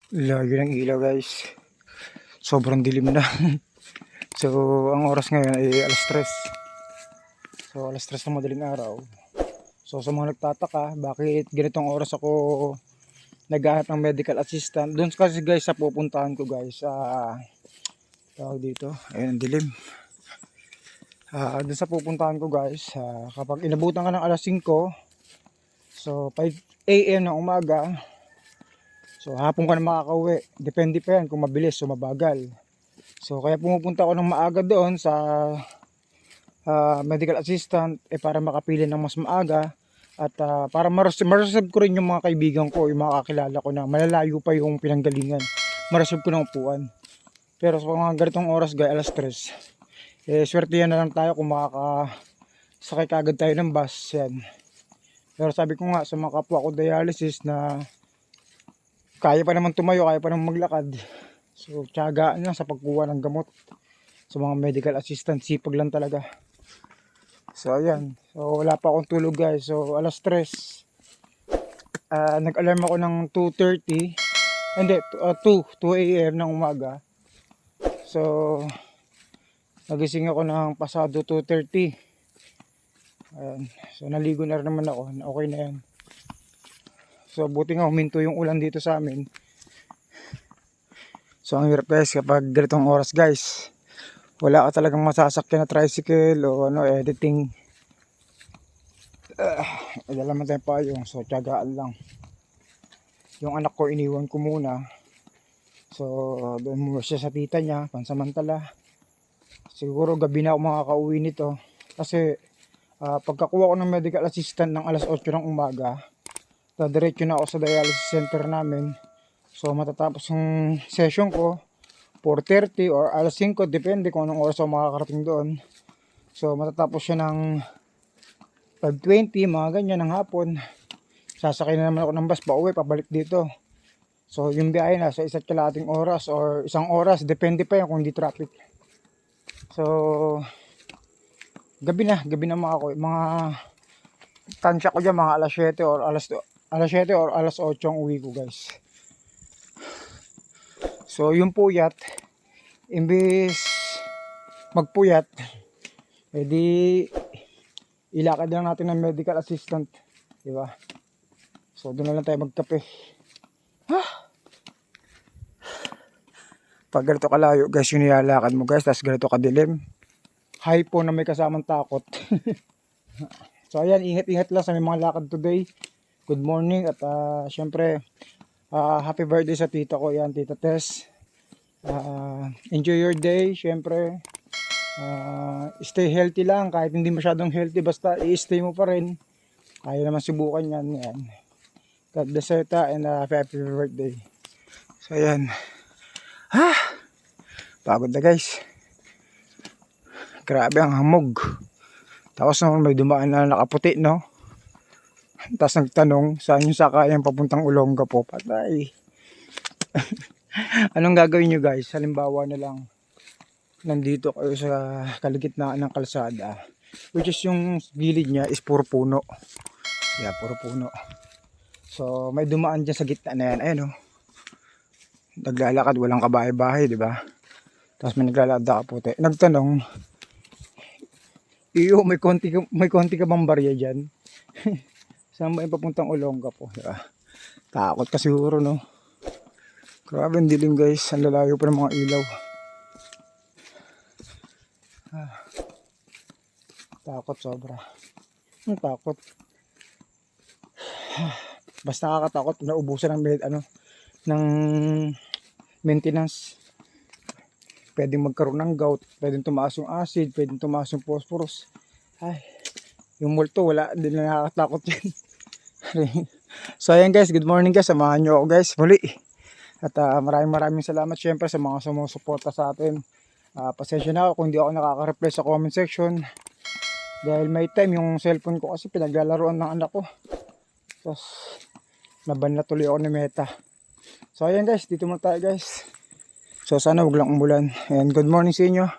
Lagi ng ilaw guys. Sobrang dilim na. So ang oras ngayon ay alas 3. So alas 3 ng madaling araw. So sa mga nagtataka, bakit ganitong oras ako naghahanap ng medical assistant? Doon kasi guys sa pupuntahan ko guys. Tawag dito. Ayun ang dilim. Doon sa pupuntahan ko guys. Kapag inabutan ka ng alas 5. So 5 AM ng umaga. So hapon ka na makakauwi. Depende pa yan kung mabilis o mabagal. So kaya pumupunta ako ng maaga doon sa medical assistant para makapili ng mas maaga at para ma-reserve ko rin yung mga kaibigan ko, yung mga kakilala ko na malalayo pa yung pinanggalingan. Ma-reserve ko ng upuan. Pero sa mga ganitong oras guys, alas 3, swerte yan na lang tayo kung makakasakay kagad tayo ng bus yan. Pero sabi ko nga sa mga kapwa ko dialysis na kaya pa naman tumayo, kaya pa naman maglakad. So tiyagaan lang sa pagkuha ng gamot sa mga medical assistant, sipag lang talaga. So ayan, so wala pa akong tulog guys. So alas 3, nag-alarm ako ng 2:30, hindi, 2 AM ng umaga. So nagising ako ng pasado 2:30. Ayan, so naligo na rin naman ako, okay na yan. So buti nga huminto yung ulan dito sa amin. So ang hirap guys kapag ganitong oras guys, wala ka talagang masasakyan na tricycle o editing. Dala man tayo payong, so tiyagaan lang. Yung anak ko iniwan ko muna. So doon muna siya sa tita niya pansamantala. Siguro gabi na ako makakauwi nito. Kasi pagkakuha ko ng medical assistant ng alas 8 ng umaga, diretso na ako sa dialysis center namin. So matatapos yung session ko 4:30 or alas 5, depende kung anong oras ako makakarating doon. So matatapos siya ng 5:20, mga ganyan ng hapon. Sasakay na naman ako ng bus pauwi, pabalik dito. So yung biyahe na sa 1.5 oras or 1 oras, depende pa yan kung hindi traffic. So gabi na mga tansya ko dyan, mga alas 7 or alas 8 ang uwi ko guys. So yung puyat, imbis magpuyat, edi ilakad lang natin ng medical assistant, di ba? So doon na lang tayo magkape. Pag ganito kalayo guys yung nilalakad mo guys, tapos ganito kadilim, hypo na may kasamang takot. So ayan, ingat lang sa may mga lakad today. Good morning at syempre happy birthday sa tita ko, yan, Tita Tess. Enjoy your day, syempre. Stay healthy lang, kahit hindi masyadong healthy, basta i-stay mo pa rin. Kaya naman subukan yan. God bless you and happy birthday. So ayan. Pagod na guys. Grabe ang hamog. Tapos naman may dumaan na nakaputi, no? Tapos nagtanong saan yung sakayan papuntang Olongapo. Patay. Anong gagawin nyo guys? Halimbawa na lang, nandito kayo sa kaligitnaan ng kalsada, which is yung gilid niya is puro puno. Yeah, puro puno. So may dumaan dyan sa gitna na yan. Ayun, oh. Naglalakad, walang kabahay-bahay, di ba? Tapos may naglalakad na kaputi. Nagtanong, iyo, may konti ka bang barya dyan? Saan ba yung papuntang Olongapo? Diba? Takot ka siguro, no? Grabe ang dilim guys, ang lalayo pa ng mga ilaw. Takot sobra. Ang takot. Basta nakakatakot, naubusan ng maintenance. Pwedeng magkaroon ng gout, pwedeng tumaas yung acid, pwedeng tumaas yung phosphorus. Ay, yung multo wala, hindi na nakakatakot yan. So ayan guys, good morning guys, samahan nyo ako guys muli. At maraming salamat syempre sa mga sumusuporta sa atin. Pasensya na ako kung hindi ako nakaka-reply sa comment section. Dahil may time yung cellphone ko kasi pinaglalaroan ng anak ko. Tapos naban na tuloy ako ni Meta. So ayan guys, dito muna tayo guys. So sana wag lang umulan. And good morning sa inyo.